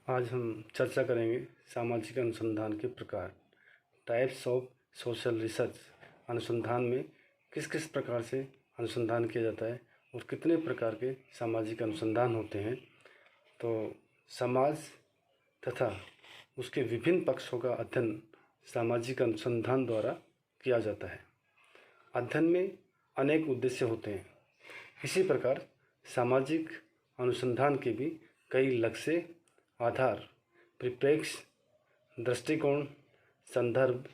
आज हम चर्चा करेंगे सामाजिक अनुसंधान के प्रकार, टाइप्स ऑफ सोशल रिसर्च। अनुसंधान में किस किस प्रकार से अनुसंधान किया जाता है और कितने प्रकार के सामाजिक अनुसंधान होते हैं। तो समाज तथा उसके विभिन्न पक्षों का अध्ययन सामाजिक अनुसंधान द्वारा किया जाता है। अध्ययन में अनेक उद्देश्य होते हैं। इसी प्रकार सामाजिक अनुसंधान के भी कई लक्ष्य, आधार, परिप्रेक्ष्य, दृष्टिकोण, संदर्भ,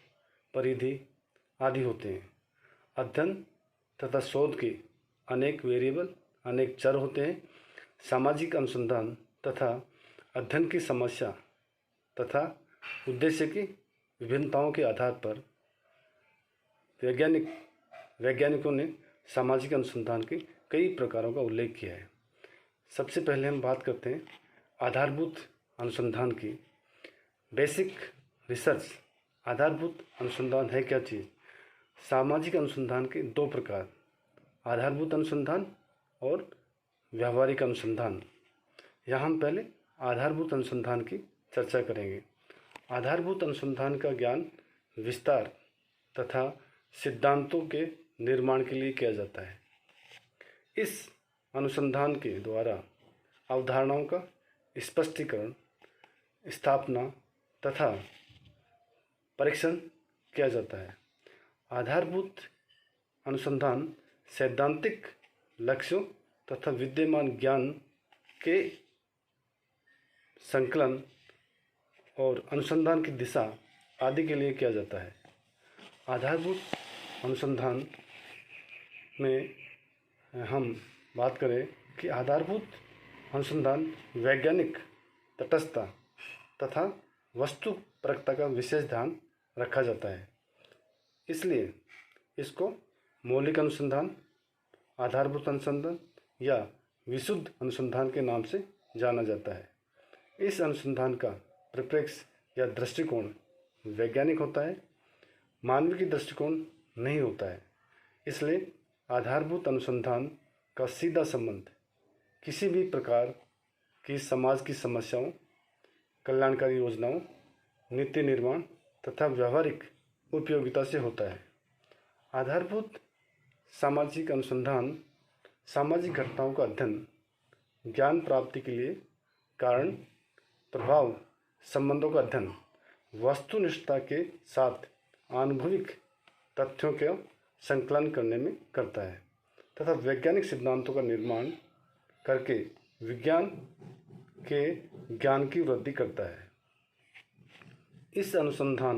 परिधि आदि होते हैं। अध्ययन तथा शोध के अनेक वेरिएबल, अनेक चर होते हैं। सामाजिक अनुसंधान तथा अध्ययन की समस्या तथा उद्देश्य की विभिन्नताओं के आधार पर वैज्ञानिकों ने सामाजिक अनुसंधान के कई प्रकारों का उल्लेख किया है। सबसे पहले हम बात करते हैं आधारभूत अनुसंधान की। Basic research. आधारभूत अनुसंधान है क्या चीज़? सामाजिक अनुसंधान के दो प्रकार, आधारभूत अनुसंधान और व्यावहारिक अनुसंधान। यहाँ हम पहले आधारभूत अनुसंधान की चर्चा करेंगे। आधारभूत अनुसंधान का ज्ञान विस्तार तथा सिद्धांतों के निर्माण के लिए किया जाता है। इस अनुसंधान के द्वारा अवधारणाओं का स्पष्टीकरण, स्थापना तथा परीक्षण किया जाता है। आधारभूत अनुसंधान सैद्धांतिक लक्ष्यों तथा विद्यमान ज्ञान के संकलन और अनुसंधान की दिशा आदि के लिए किया जाता है। आधारभूत अनुसंधान में हम बात करें कि आधारभूत अनुसंधान वैज्ञानिक तटस्थता तथा वस्तुपरकता का विशेष ध्यान रखा जाता है। इसलिए इसको मौलिक अनुसंधान, आधारभूत अनुसंधान या विशुद्ध अनुसंधान के नाम से जाना जाता है। इस अनुसंधान का परिप्रेक्ष्य या दृष्टिकोण वैज्ञानिक होता है, मानवीय दृष्टिकोण नहीं होता है। इसलिए आधारभूत अनुसंधान का सीधा संबंध किसी भी प्रकार की समाज की समस्याओं, कल्याणकारी योजनाओं, नीति निर्माण तथा व्यावहारिक उपयोगिता से होता है। आधारभूत सामाजिक अनुसंधान सामाजिक घटनाओं का अध्ययन, ज्ञान प्राप्ति के लिए कारण प्रभाव संबंधों का अध्ययन, वस्तुनिष्ठता के साथ आनुभविक तथ्यों का संकलन करने में करता है तथा वैज्ञानिक सिद्धांतों का निर्माण करके विज्ञान के ज्ञान की वृद्धि करता है। इस अनुसंधान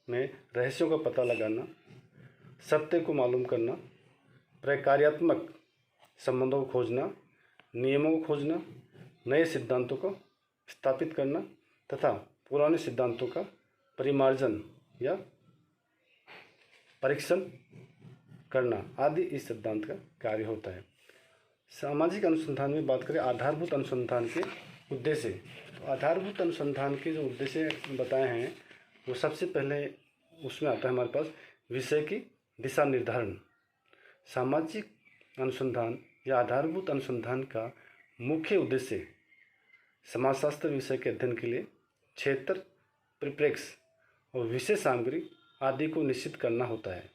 में रहस्यों का पता लगाना, सत्य को मालूम करना, प्रकार्यात्मक संबंधों को खोजना, नियमों को खोजना, नए सिद्धांतों को स्थापित करना तथा पुराने सिद्धांतों का परिमार्जन या परीक्षण करना आदि इस सिद्धांत का कार्य होता है। सामाजिक अनुसंधान में बात करें आधारभूत अनुसंधान के उद्देश्य। तो आधारभूत अनुसंधान के जो उद्देश्य बताए हैं वो सबसे पहले उसमें आता है हमारे पास विषय की दिशा निर्धारण। सामाजिक अनुसंधान या आधारभूत अनुसंधान का मुख्य उद्देश्य समाजशास्त्र विषय के अध्ययन के लिए क्षेत्र, परिप्रेक्ष्य और विषय सामग्री आदि को निश्चित करना होता है।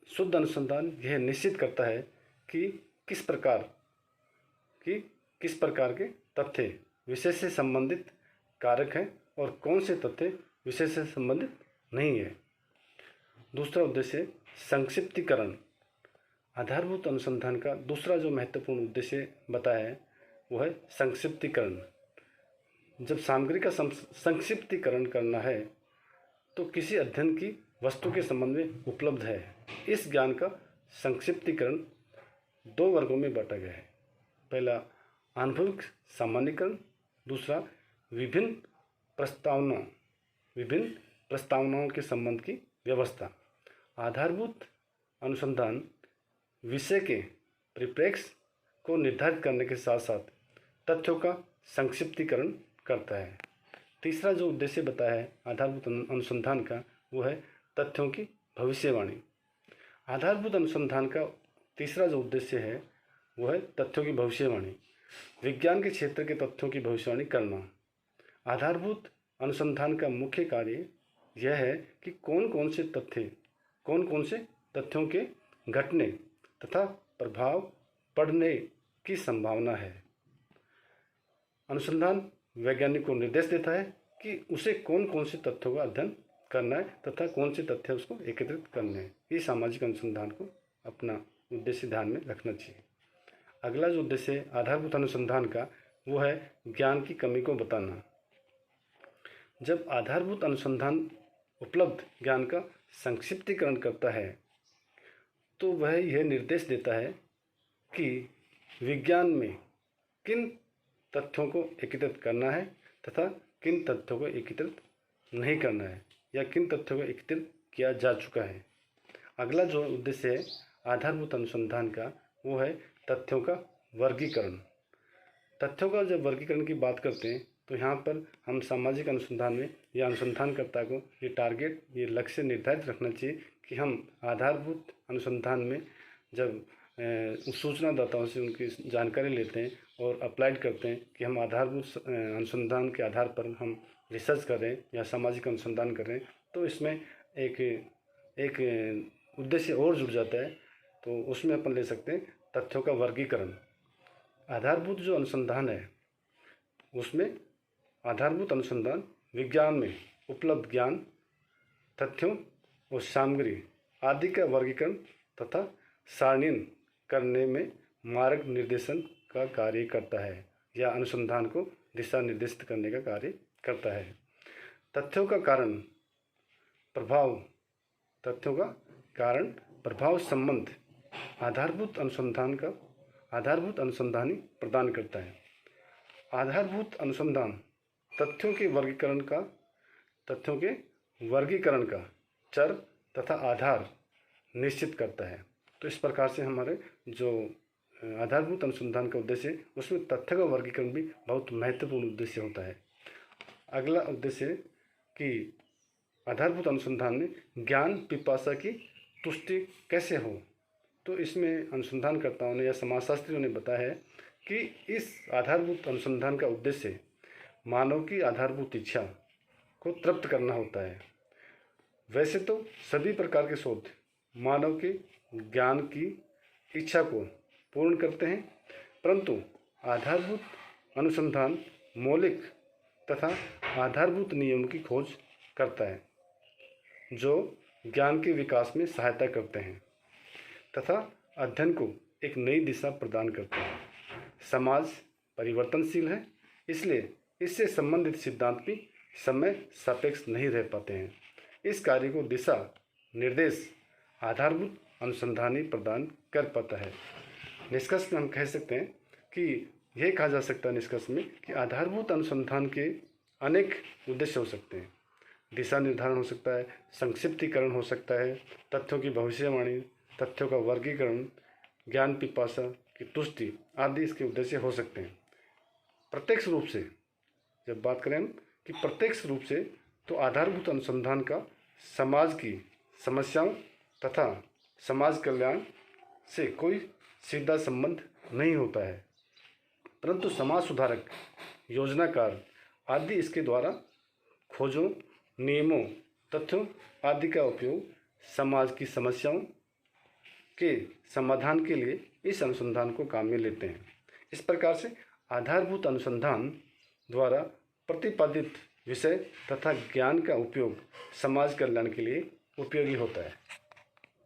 शुद्ध अनुसंधान यह निश्चित करता है कि किस प्रकार के तथ्य विषय से संबंधित कारक हैं और कौन से तथ्य विषय से संबंधित नहीं है। दूसरा उद्देश्य संक्षिप्तीकरण। आधारभूत अनुसंधान का दूसरा जो महत्वपूर्ण उद्देश्य बताया है वो है संक्षिप्तीकरण। जब सामग्री का संक्षिप्तीकरण करना है तो किसी अध्ययन की वस्तु के संबंध में उपलब्ध है। इस ज्ञान का संक्षिप्तीकरण दो वर्गों में बांटा गया है। पहला अनुभविक सामान्यीकरण, दूसरा विभिन्न प्रस्तावनाओं के संबंध की व्यवस्था। आधारभूत अनुसंधान विषय के परिप्रेक्ष्य को निर्धारित करने के साथ साथ तथ्यों का संक्षिप्तीकरण करता है। तीसरा जो उद्देश्य बताया है आधारभूत अनुसंधान का वो है तथ्यों की भविष्यवाणी। आधारभूत अनुसंधान का तीसरा जो उद्देश्य है वो है तथ्यों की भविष्यवाणी। विज्ञान के क्षेत्र के तथ्यों की भविष्यवाणी करना। आधारभूत अनुसंधान का मुख्य कार्य यह है कि कौन कौन से तथ्यों के घटने तथा प्रभाव पड़ने की संभावना है। अनुसंधान वैज्ञानिक को निर्देश देता है कि उसे कौन कौन से तथ्यों का अध्ययन करना है तथा कौन से तथ्य उसको एकत्रित करने हैं। ये सामाजिक अनुसंधान को अपना उद्देश्य ध्यान में रखना चाहिए। अगला जो उद्देश्य है आधारभूत अनुसंधान का, वो है ज्ञान की कमी को बताना। जब आधारभूत अनुसंधान उपलब्ध ज्ञान का संक्षिप्तीकरण करता है तो वह यह निर्देश देता है कि विज्ञान में किन तथ्यों को एकत्रित करना है तथा किन तथ्यों को एकत्रित नहीं करना है या किन तथ्यों को एकत्रित किया जा चुका है। अगला जो उद्देश्य है आधारभूत अनुसंधान का, वो है तथ्यों का वर्गीकरण। तथ्यों का जब वर्गीकरण की बात करते हैं तो यहाँ पर हम सामाजिक अनुसंधान में या अनुसंधानकर्ता को ये लक्ष्य निर्धारित रखना चाहिए कि हम आधारभूत अनुसंधान में जब सूचनादाताओं से उनकी जानकारी लेते हैं और अप्लाइड करते हैं कि हम आधारभूत अनुसंधान के आधार पर हम रिसर्च कर रहे हैं या सामाजिक अनुसंधान कर रहे हैं, तो इसमें एक उद्देश्य और जुड़ जाता है। तो उसमें अपन ले सकते हैं तथ्यों का वर्गीकरण। आधारभूत जो अनुसंधान है उसमें आधारभूत अनुसंधान विज्ञान में उपलब्ध ज्ञान, तथ्यों और सामग्री आदि का वर्गीकरण तथा सारणीन करने में मार्ग निर्देशन का कार्य करता है या अनुसंधान को दिशा निर्देशित करने का कार्य करता है। तथ्यों का कारण प्रभाव संबंध आधारभूत अनुसंधानी प्रदान करता है। आधारभूत अनुसंधान तथ्यों के वर्गीकरण का चर तथा आधार निश्चित करता है। तो इस प्रकार से हमारे जो आधारभूत अनुसंधान का उद्देश्य है उसमें तथ्य का वर्गीकरण भी बहुत महत्वपूर्ण उद्देश्य होता है। अगला उद्देश्य कि आधारभूत अनुसंधान में ज्ञान पिपासा की तुष्टि कैसे हो। तो इसमें अनुसंधानकर्ताओं ने या समाजशास्त्रियों ने बताया है कि इस आधारभूत अनुसंधान का उद्देश्य मानव की आधारभूत इच्छा को तृप्त करना होता है। वैसे तो सभी प्रकार के शोध मानव के ज्ञान की इच्छा को पूर्ण करते हैं, परंतु आधारभूत अनुसंधान मौलिक तथा आधारभूत नियमों की खोज करता है जो ज्ञान के विकास में सहायता करते हैं तथा अध्ययन को एक नई दिशा प्रदान करते हैं। समाज परिवर्तनशील है, इसलिए इससे संबंधित सिद्धांत भी समय सापेक्ष नहीं रह पाते हैं। इस कार्य को दिशा निर्देश आधारभूत अनुसंधानी प्रदान कर पाता है। निष्कर्ष में हम कह सकते हैं कि यह कहा जा सकता है निष्कर्ष में कि आधारभूत अनुसंधान के अनेक उद्देश्य हो सकते हैं। दिशा निर्धारण हो सकता है, संक्षिप्तीकरण हो सकता है, तथ्यों की भविष्यवाणी, तथ्यों का वर्गीकरण, ज्ञान पिपासा की तुष्टि आदि इसके उद्देश्य हो सकते हैं। प्रत्यक्ष रूप से जब बात करें हम कि प्रत्यक्ष रूप से तो आधारभूत अनुसंधान का समाज की समस्याओं तथा समाज कल्याण से कोई सीधा संबंध नहीं होता है, परंतु समाज सुधारक, योजनाकार आदि इसके द्वारा खोजों, नियमों, तथ्यों आदि का उपयोग समाज की समस्याओं के समाधान के लिए इस अनुसंधान को काम में लेते हैं। इस प्रकार से आधारभूत अनुसंधान द्वारा प्रतिपादित विषय तथा ज्ञान का उपयोग समाज कल्याण के लिए उपयोगी होता है।